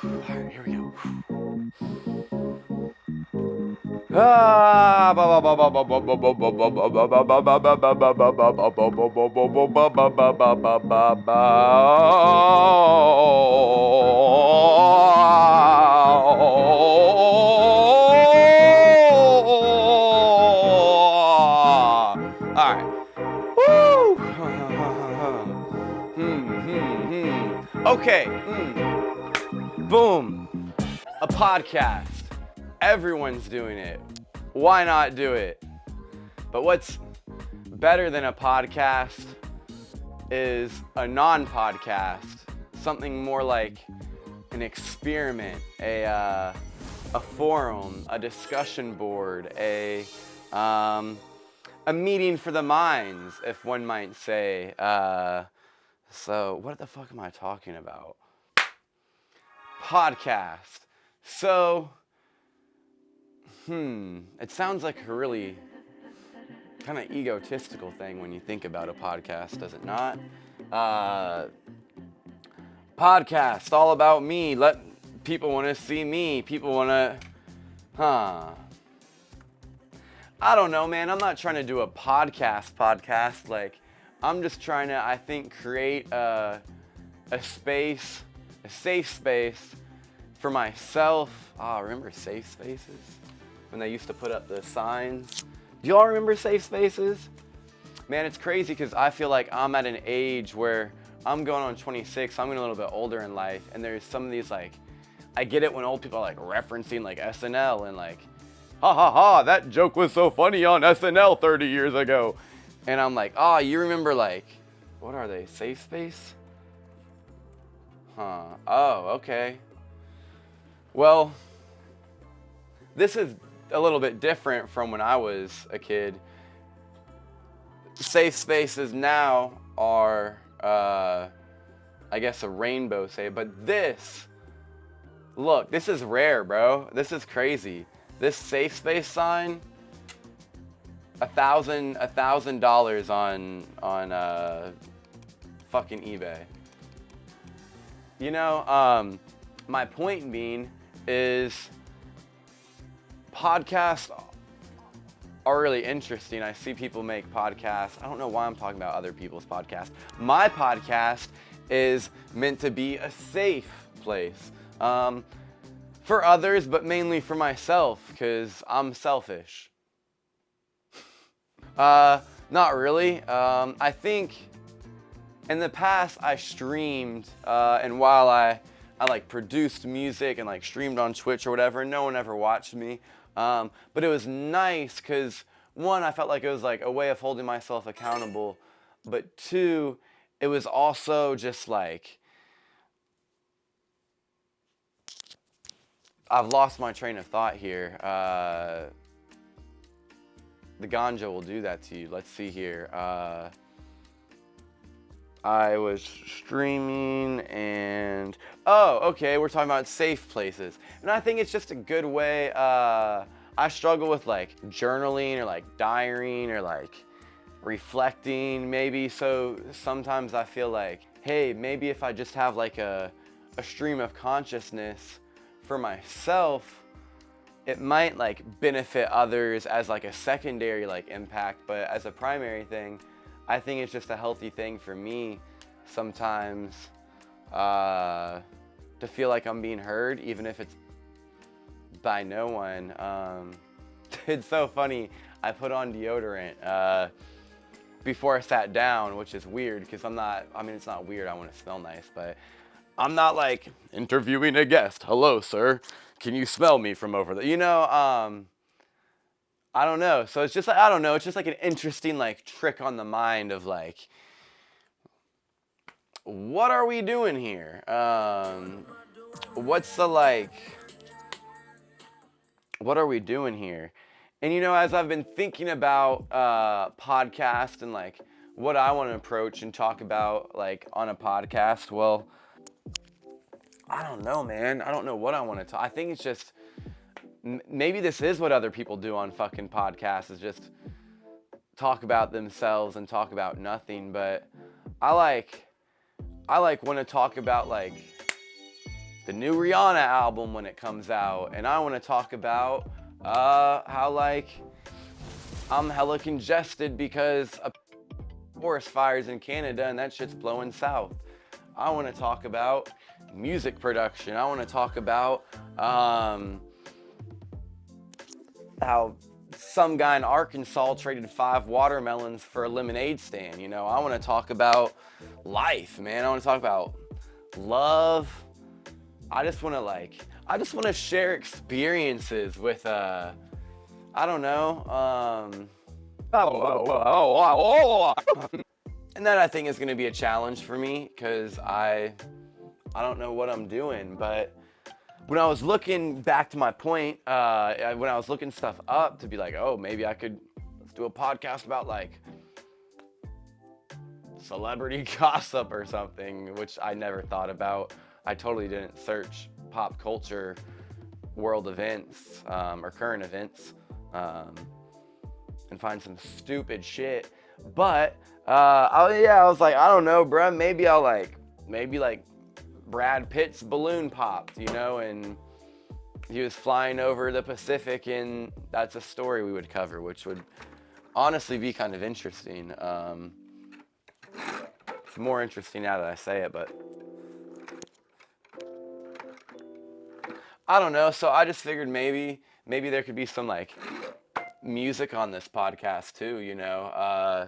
Alright, here we go. Alright. Woo! Okay. Boom. A podcast. Everyone's doing it. Why not do it? But what's better than a podcast is a non-podcast, something more like an experiment, a forum, a discussion board, a meeting for the minds, if one might say. So what the fuck am I talking about? Podcast. So, it sounds like a really kind of egotistical thing when you think about a podcast, does it not? Podcast, all about me. Let people want to see me. People want to, I don't know, man. I'm not trying to do a podcast. Like, I'm just trying to, I think, create a space, a safe space for myself. Remember safe spaces? When they used to put up the signs. Do y'all remember safe spaces? Man, it's crazy because I feel like I'm at an age where I'm going on 26, I'm getting a little bit older in life, and there's some of these, like, I get it when old people are like referencing like SNL and like, ha ha ha, that joke was so funny on SNL 30 years ago. And I'm like, you remember like, what are they, safe space? Oh, okay. Well, this is a little bit different from when I was a kid. Safe spaces now are, I guess, a rainbow safe, but this, look, this is rare, bro. This is crazy. This safe space sign, $1,000 on fucking eBay. You know, my point being is podcasts are really interesting. I see people make podcasts. I don't know why I'm talking about other people's podcasts. My podcast is meant to be a safe place for others, but mainly for myself, because I'm selfish. Not really. I think in the past I streamed, and while I like produced music and like streamed on Twitch or whatever, no one ever watched me. But it was nice because one, I felt like it was like a way of holding myself accountable, but two, it was also just like, I've lost my train of thought here. The ganja will do that to you. Let's see here. I was streaming and, okay, we're talking about safe places. And I think it's just a good way, I struggle with like journaling or like diarying or like reflecting maybe. So sometimes I feel like, hey, maybe if I just have like a stream of consciousness for myself, it might like benefit others as like a secondary like impact, but as a primary thing, I think it's just a healthy thing for me sometimes to feel like I'm being heard, even if it's by no one. It's so funny. I put on deodorant before I sat down, which is weird because it's not weird. I want to smell nice, but I'm not like interviewing a guest. Hello, sir. Can you smell me from over there? You know, I don't know. So it's just like, I don't know. It's just like an interesting like trick on the mind of like, what are we doing here? What's the like, what are we doing here? And you know, as I've been thinking about podcast and like what I want to approach and talk about like on a podcast, well, I don't know, man. I don't know what I want to talk. I think it's just, maybe this is what other people do on fucking podcasts, is just talk about themselves and talk about nothing. But I like want to talk about like the new Rihanna album when it comes out. And I want to talk about how like I'm hella congested because of forest fires in Canada and that shit's blowing south. I want to talk about music production. I want to talk about how some guy in Arkansas traded 5 watermelons for a lemonade stand. You know, I want to talk about life, man. I want to talk about love. I just want to share experiences with I don't know. And that I think is going to be a challenge for me because I don't know what I'm doing. But when I was looking back to my point, when I was looking stuff up to be like, oh, maybe let's do a podcast about like celebrity gossip or something, which I never thought about. I totally didn't search pop culture, world events, or current events, and find some stupid shit. But I was like, I don't know, bruh. Maybe Brad Pitt's balloon popped, you know, and he was flying over the Pacific, and that's a story we would cover, which would honestly be kind of interesting. It's more interesting now that I say it, but I don't know. So I just figured maybe there could be some like music on this podcast too, you know.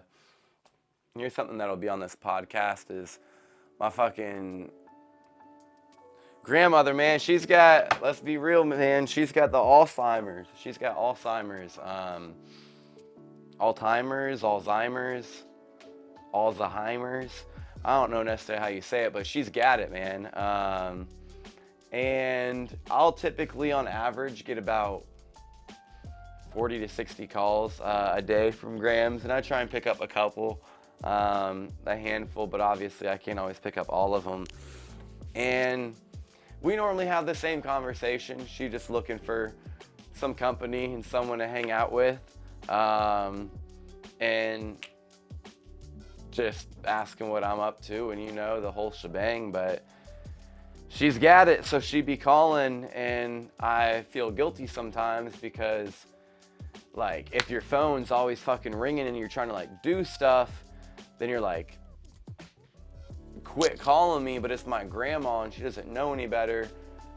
Here's something that'll be on this podcast is my fucking grandmother, man. Let's be real, man, she's got the Alzheimer's. She's got Alzheimer's. Alzheimer's. I don't know necessarily how you say it, but she's got it, man. And I'll typically, on average, get about 40 to 60 calls a day from Grams, and I try and pick up a couple, a handful, but obviously I can't always pick up all of them. And we normally have the same conversation. She's just looking for some company and someone to hang out with, and just asking what I'm up to, and you know, the whole shebang. But she's got it, so she be calling, and I feel guilty sometimes because, like, if your phone's always fucking ringing and you're trying to, like, do stuff, then you're like, quit calling me, but it's my grandma and she doesn't know any better.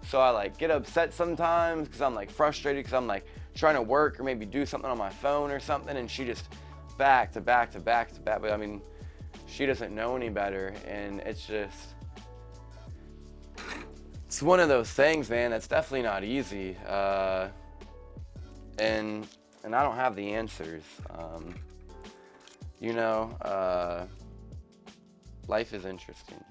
So I, like, get upset sometimes because I'm, like, frustrated because I'm, like, trying to work or maybe do something on my phone or something, and she just back to back to back to back. But, I mean, she doesn't know any better, and it's one of those things, man, that's definitely not easy. And I don't have the answers. You know, life is interesting.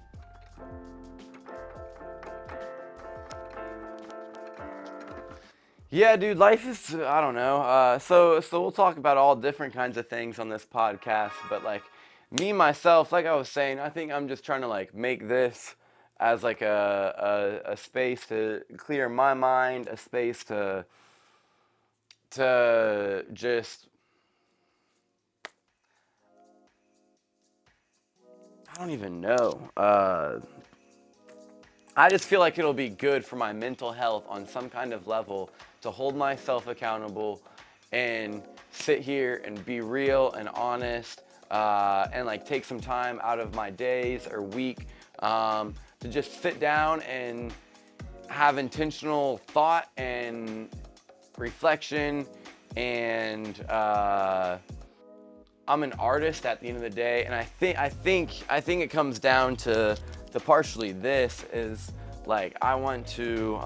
Yeah, dude, life is, I don't know. So we'll talk about all different kinds of things on this podcast, but like me, myself, like I was saying, I think I'm just trying to like make this as like a space to clear my mind, a space to just, I don't even know. I just feel like it'll be good for my mental health on some kind of level to hold myself accountable and sit here and be real and honest, and like take some time out of my days or week to just sit down and have intentional thought and reflection. And I'm an artist at the end of the day, and I think it comes down to partially this is like I want to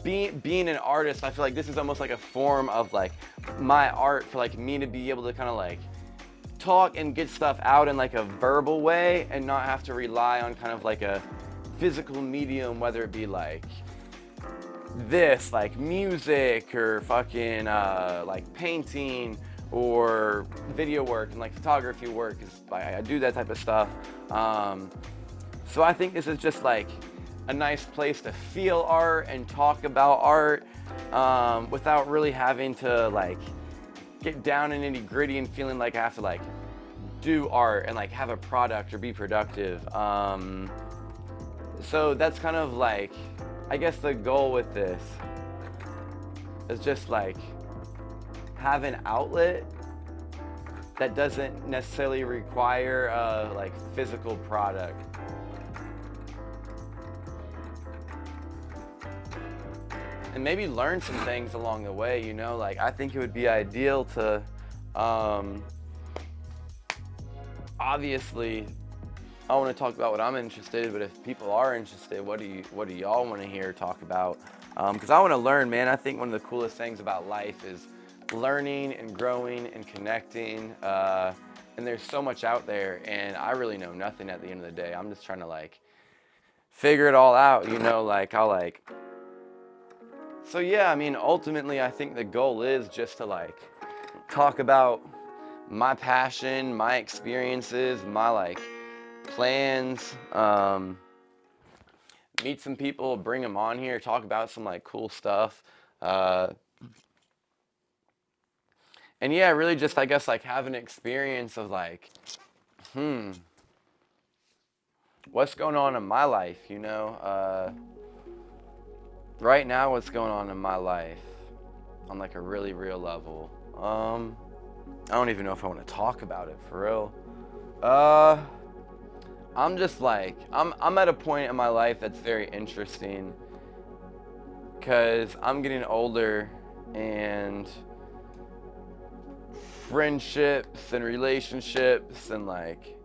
being an artist. I feel like this is almost like a form of like my art for like me to be able to kind of like talk and get stuff out in like a verbal way and not have to rely on kind of like a physical medium, whether it be like this, like music or fucking like painting or video work and like photography work, is I do that type of stuff. So I think this is just like a nice place to feel art and talk about art without really having to like get down in nitty gritty and feeling like I have to like do art and like have a product or be productive. So that's kind of like, I guess the goal with this is just like have an outlet that doesn't necessarily require a like physical product. And maybe learn some things along the way, you know, like I think it would be ideal to obviously I want to talk about what I'm interested in, but if people are interested, what do y'all want to hear talk about? Because I want to learn, man. I think one of the coolest things about life is learning and growing and connecting. And there's so much out there, and I really know nothing at the end of the day. I'm just trying to like figure it all out, you know, like I'll like. So yeah, I mean, ultimately, I think the goal is just to like talk about my passion, my experiences, my like plans, meet some people, bring them on here, talk about some like cool stuff, and yeah, really just I guess like have an experience of like, what's going on in my life, you know, right now what's going on in my life on like a really real level. I don't even know if I want to talk about it for real. I'm just like, I'm at a point in my life that's very interesting because I'm getting older and friendships and relationships and like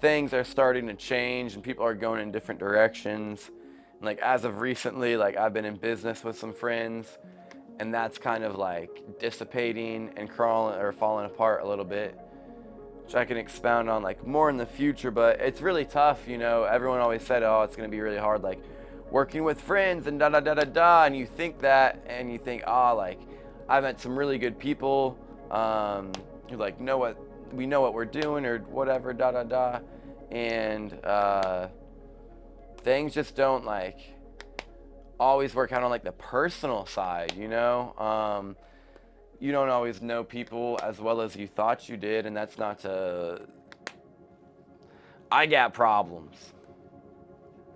things are starting to change and people are going in different directions. And like as of recently, like I've been in business with some friends and that's kind of like dissipating and crawling or falling apart a little bit, which I can expound on like more in the future, but it's really tough, you know. Everyone always said, oh, it's gonna be really hard, like working with friends and da da da da da, and you think that, and you think, oh, like I met some really good people who like we know what we're doing or whatever, da da da, and things just don't like always work out on like the personal side, you know. You don't always know people as well as you thought you did, and that's not to. I got problems,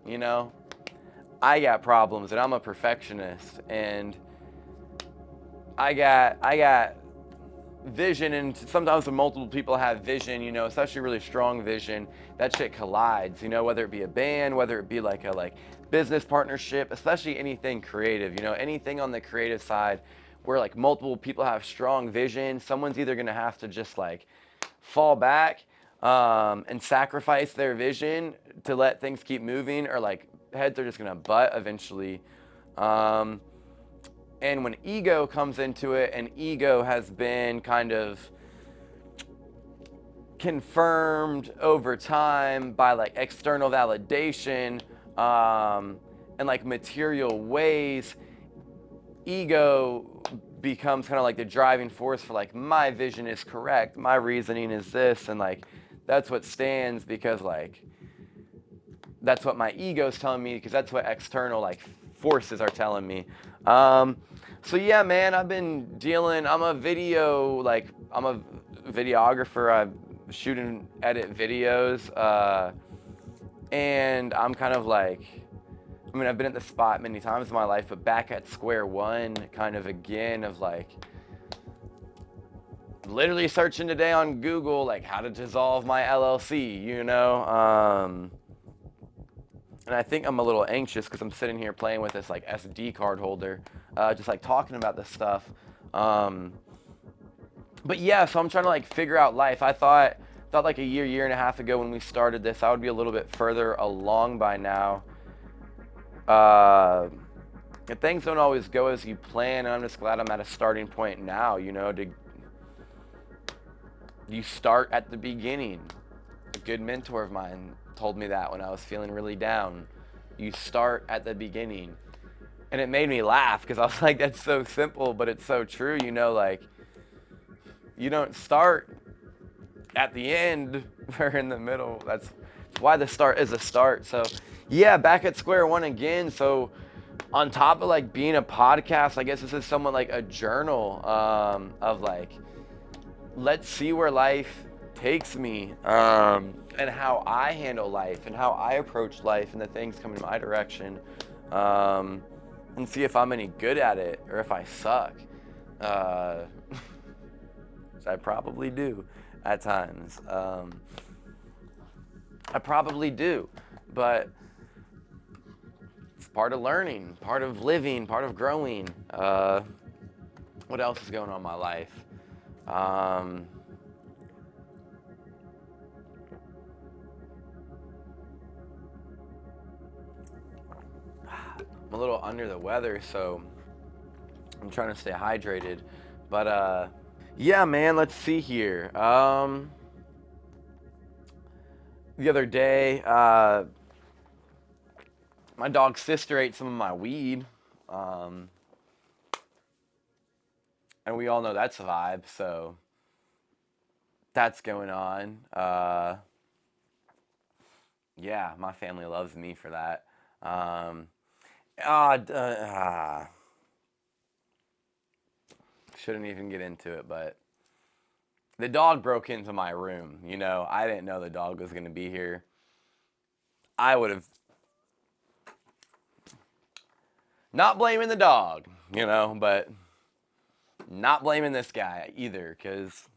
you know. I got problems, and I'm a perfectionist, and I got vision, and sometimes when multiple people have vision, you know, especially really strong vision, that shit collides, you know, whether it be a band, whether it be like a like business partnership, especially anything creative, you know, anything on the creative side where like multiple people have strong vision, someone's either gonna have to just like fall back and sacrifice their vision to let things keep moving, or like heads are just gonna butt eventually. And when ego comes into it, and ego has been kind of confirmed over time by like external validation and like material ways, ego becomes kind of like the driving force for like my vision is correct, my reasoning is this, and like that's what stands because like that's what my ego's telling me, because that's what external like forces are telling me. So yeah, man, I've been dealing, I'm a videographer, I shoot and edit videos, and I'm kind of like, I mean, I've been at the spot many times in my life, but back at square one, kind of again, of like, literally searching today on Google, like how to dissolve my LLC, you know? And I think I'm a little anxious because I'm sitting here playing with this like SD card holder, just like talking about this stuff. But yeah, so I'm trying to like figure out life. I thought like a year and a half ago when we started this, I would be a little bit further along by now. And things don't always go as you plan, and I'm just glad I'm at a starting point now, you know, you start at the beginning. A good mentor of mine told me that when I was feeling really down. You start at the beginning. And it made me laugh because I was like, that's so simple, but it's so true, you know, like you don't start at the end or in the middle. That's why the start is a start. So yeah, back at square one again. So on top of like being a podcast, I guess this is somewhat like a journal of like, let's see where life takes me, and how I handle life and how I approach life and the things coming my direction, and see if I'm any good at it or if I suck. Which I probably do at times. I probably do, but it's part of learning, part of living, part of growing. What else is going on in my life? I'm a little under the weather, so I'm trying to stay hydrated. But yeah, man, let's see here. The other day, my dog's sister ate some of my weed. Um, and we all know that's a vibe, so that's going on. Yeah, my family loves me for that. Um, shouldn't even get into it, but the dog broke into my room. You know, I didn't know the dog was going to be here. I would have not blaming the dog, you know, but not blaming this guy either, because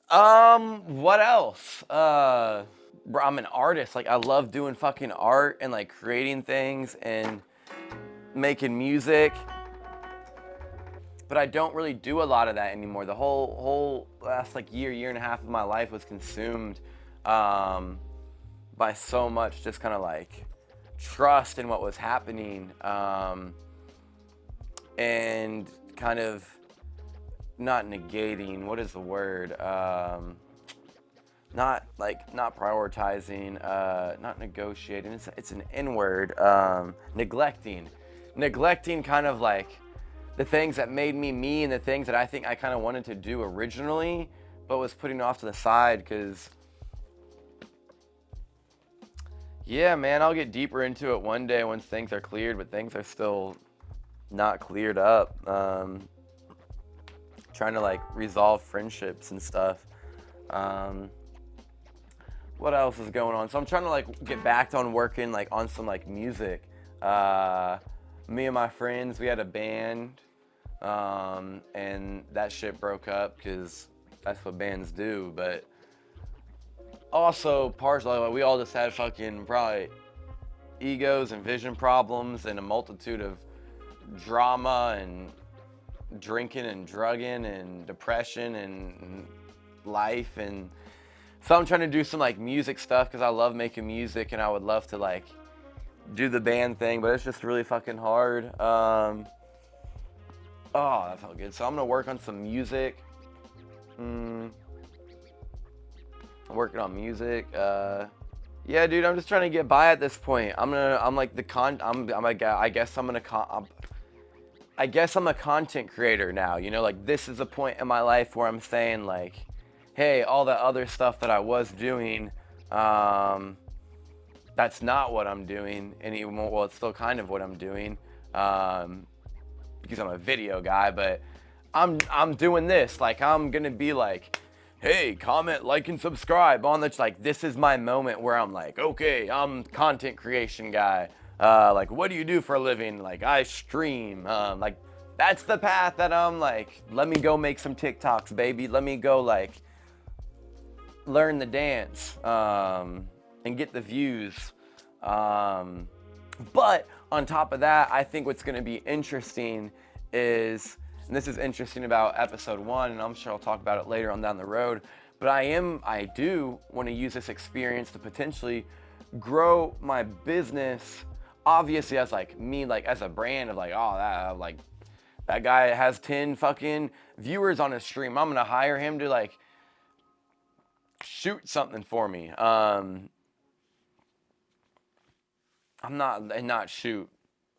what else? Bro, I'm an artist. Like, I love doing fucking art and like creating things and making music. But I don't really do a lot of that anymore. The whole last like year and a half of my life was consumed by so much just kind of like trust in what was happening, and kind of not negating. What is the word? Not prioritizing, not negotiating. It's an N word. Neglecting kind of like the things that made me me and the things that I think I kind of wanted to do originally, but was putting off to the side because, yeah, man, I'll get deeper into it one day once things are cleared, but things are still not cleared up. Trying to like resolve friendships and stuff. What else is going on? So I'm trying to like get back on working like on some like music. Me and my friends, we had a band, and that shit broke up because that's what bands do. But also partially, like, we all just had fucking probably egos and vision problems and a multitude of drama and drinking and drugging and depression and life. And so I'm trying to do some like music stuff because I love making music and I would love to like do the band thing, but it's just really fucking hard. Oh, that felt good. So I'm gonna work on some music. I'm working on music. Yeah, dude, I'm just trying to get by at this point. I'm like the I guess I'm a content creator now. You know, like this is a point in my life where I'm saying like, hey, all the other stuff that I was doing, that's not what I'm doing anymore. Well, it's still kind of what I'm doing, because I'm a video guy, but I'm doing this. Like, I'm gonna be like, hey, comment, like, and subscribe on the, like, this is my moment where I'm like, okay, I'm content creation guy. Like, what do you do for a living? Like, I stream. Like, that's the path that I'm like, let me go make some TikToks, baby. Let me go, like, learn the dance, and get the views. But on top of that, I think what's going to be interesting is, and this is interesting about episode 1, and I'm sure I'll talk about it later on down the road, but I do want to use this experience to potentially grow my business, obviously as like me, like as a brand of like, oh, that, like, that guy has 10 fucking viewers on his stream. I'm going to hire him to like shoot something for me. I'm not shoot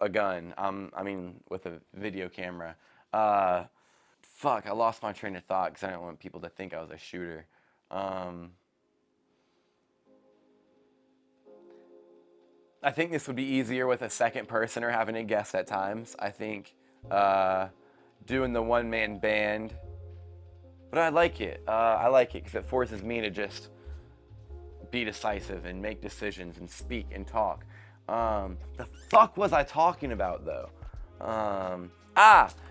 a gun. I mean, with a video camera. Fuck, I lost my train of thought because I didn't want people to think I was a shooter. I think this would be easier with a second person or having a guest at times. I think doing the one-man band But I like it. I like it because it forces me to just be decisive and make decisions and speak and talk. The fuck was I talking about though?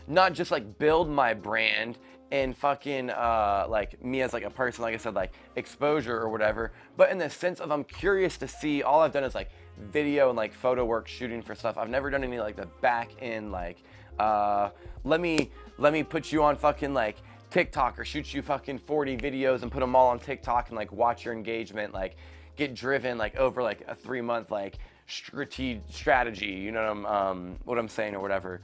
Not just like build my brand and fucking like me as like a person, like I said, like exposure or whatever, but in the sense of I'm curious to see. All I've done is like video and like photo work, shooting for stuff. I've never done any like the back end, like let me put you on fucking like TikTok or shoot you fucking 40 videos and put them all on TikTok and like watch your engagement, like get driven like over like a 3-month like strategy, you know what I'm saying or whatever.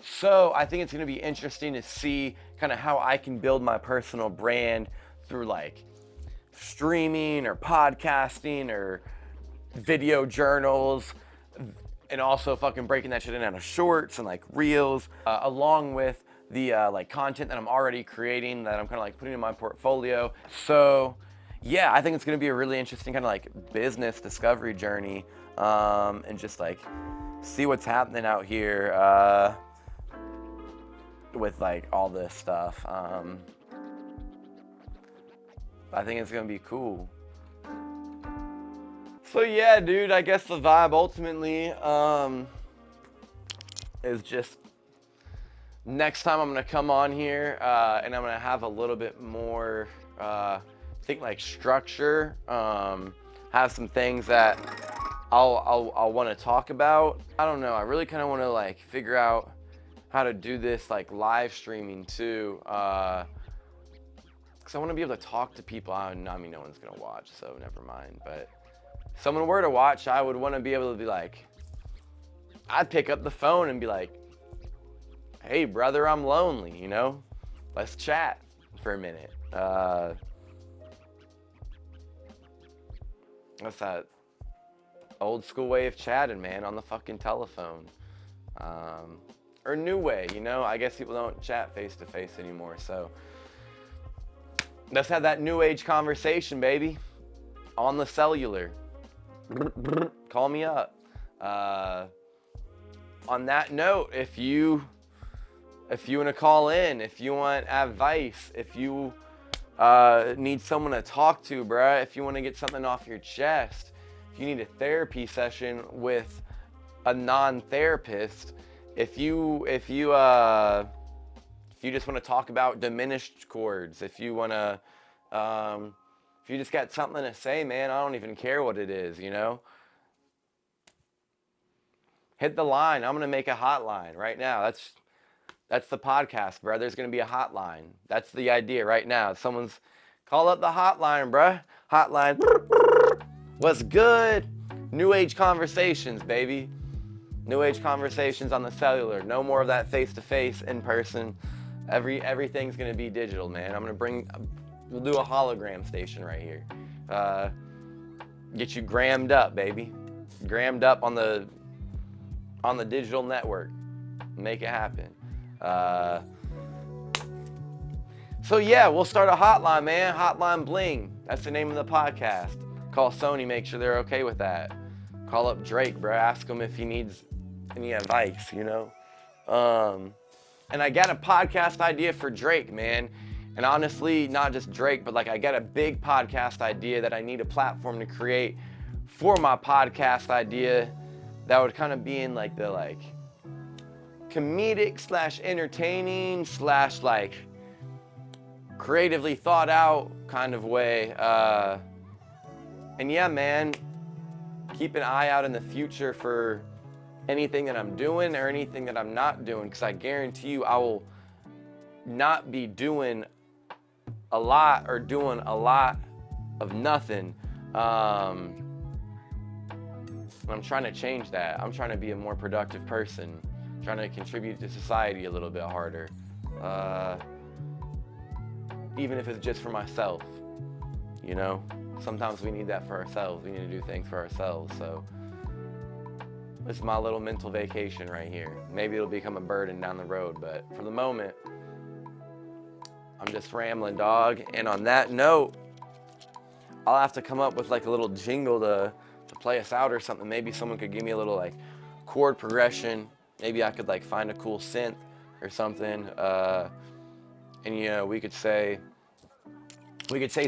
So I think it's going to be interesting to see kind of how I can build my personal brand through like streaming or podcasting or video journals, and also fucking breaking that shit in out of shorts and like reels, along with the like content that I'm already creating that I'm kind of like putting in my portfolio. So yeah, I think it's going to be a really interesting kind of like business discovery journey, and just like see what's happening out here with like all this stuff. I think it's gonna be cool. So yeah, dude, I guess the vibe ultimately is just next time I'm gonna come on here and I'm gonna have a little bit more think like structure, have some things that I'll want to talk about. I don't know, I really kind of want to like figure out how to do this like live streaming too, because I want to be able to talk to people. I mean, no one's gonna watch, so never mind. But if someone were to watch, I would want to be able to be like, I'd pick up the phone and be like, hey brother, I'm lonely, you know, let's chat for a minute. That's that old school way of chatting, man, on the fucking telephone. Or new way, you know, I guess people don't chat face to face anymore, so let's have that new age conversation, baby, on the cellular. Call me up. On that note, if you want to call in, if you want advice, if you need someone to talk to, bruh, if you want to get something off your chest, if you need a therapy session with a non-therapist, if you just want to talk about diminished chords, if you want to, if you just got something to say, man, I don't even care what it is, you know? Hit the line. I'm going to make a hotline right now. That's the podcast, bro. There's going to be a hotline. That's the idea right now. Someone's call up the hotline, bro. Hotline. What's good? New age conversations, baby. New age conversations on the cellular. No more of that face-to-face, in-person. Everything's going to be digital, man. We'll do a hologram station right here. Get you grammed up, baby. Grammed up on the digital network. Make it happen. So yeah, we'll start a hotline, man. Hotline Bling. That's the name of the podcast. Call Sony, make sure they're okay with that. Call up Drake, bro. Ask him if he needs any advice, you know? And I got a podcast idea for Drake, man. And honestly, not just Drake, but like I got a big podcast idea that I need a platform to create for my podcast idea that would kind of be in like the like comedic / entertaining / like creatively thought out kind of way. And yeah, man, keep an eye out in the future for anything that I'm doing or anything that I'm not doing, because I guarantee you I will not be doing a lot or doing a lot of nothing. I'm trying to change that. I'm trying to be a more productive person, trying to contribute to society a little bit harder, even if it's just for myself, you know? Sometimes we need that for ourselves. We need to do things for ourselves. So this is my little mental vacation right here. Maybe it'll become a burden down the road, but for the moment, I'm just rambling, dog. And on that note, I'll have to come up with like a little jingle to play us out or something. Maybe someone could give me a little like chord progression. Maybe I could like find a cool synth or something. and we could say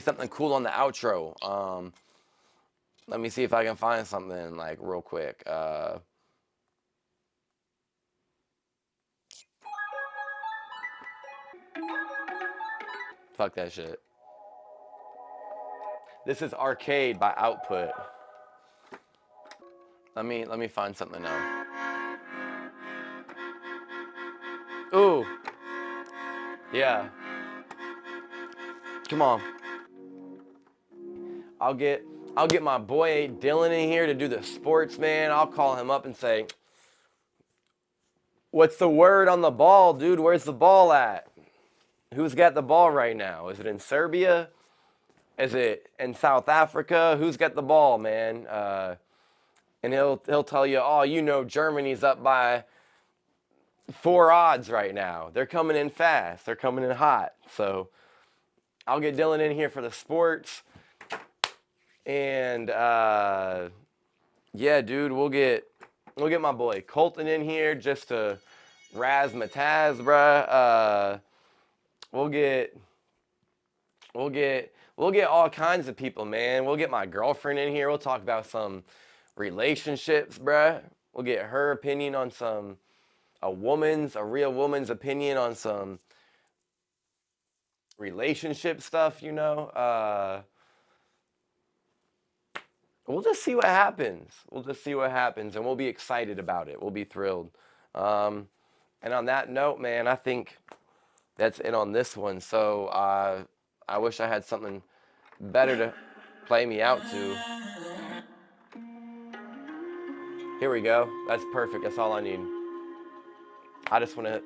something cool on the outro. Let me see if I can find something like real quick. Fuck that shit. This is Arcade by Output. Let me find something now. Ooh, yeah. Come on. I'll get I'll get my boy Dylan in here to do the sports, man. I'll call him up and say, "What's the word on the ball, dude? Where's the ball at? Who's got the ball right now? Is it in Serbia? Is it in South Africa? Who's got the ball, man?" And he'll tell you, "Oh, Germany's up by 4 odds right now. They're coming in fast. They're coming in hot." So I'll get Dylan in here for the sports, and yeah, dude, we'll get my boy Colton in here just to razzmatazz, bruh. We'll get we'll get we'll get all kinds of people, man. We'll get my girlfriend in here. We'll talk about some relationships, bruh. We'll get her opinion on a real woman's opinion on some relationship stuff, We'll just see what happens. We'll just see what happens, and we'll be excited about it. We'll be thrilled. And on that note, man, I think that's it on this one. So I wish I had something better to play me out to. Here we go. That's perfect. That's all I need. I just want to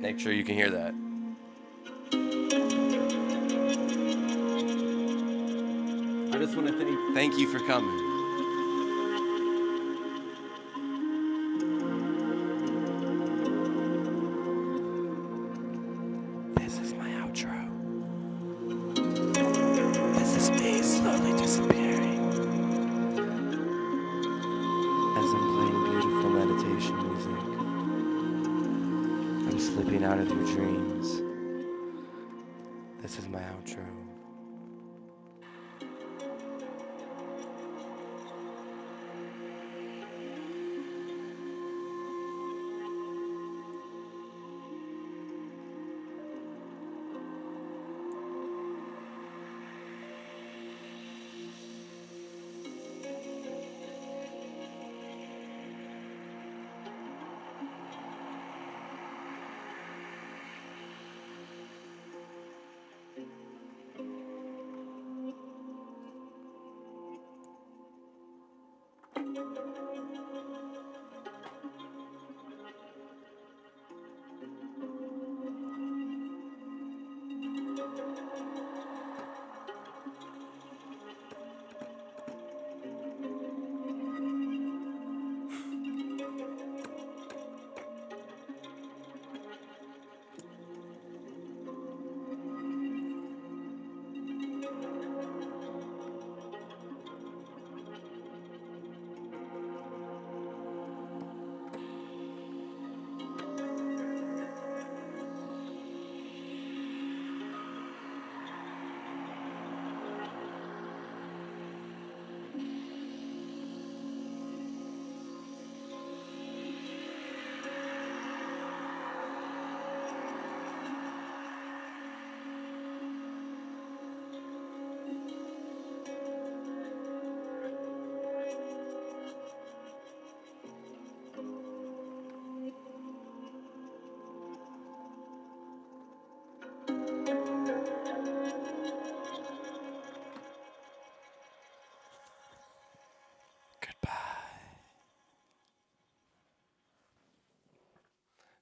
make sure you can hear that. I just want to thank you for coming. This is my outro. This is me slowly disappearing as I'm playing beautiful meditation music. I'm slipping out of your dreams. This is my outro.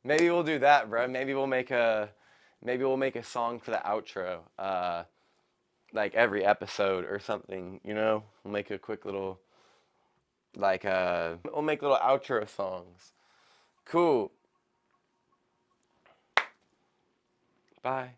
Maybe we'll do that, bro. Maybe we'll make a song for the outro, like every episode or something. We'll make a quick little we'll make little outro songs. Cool. Bye.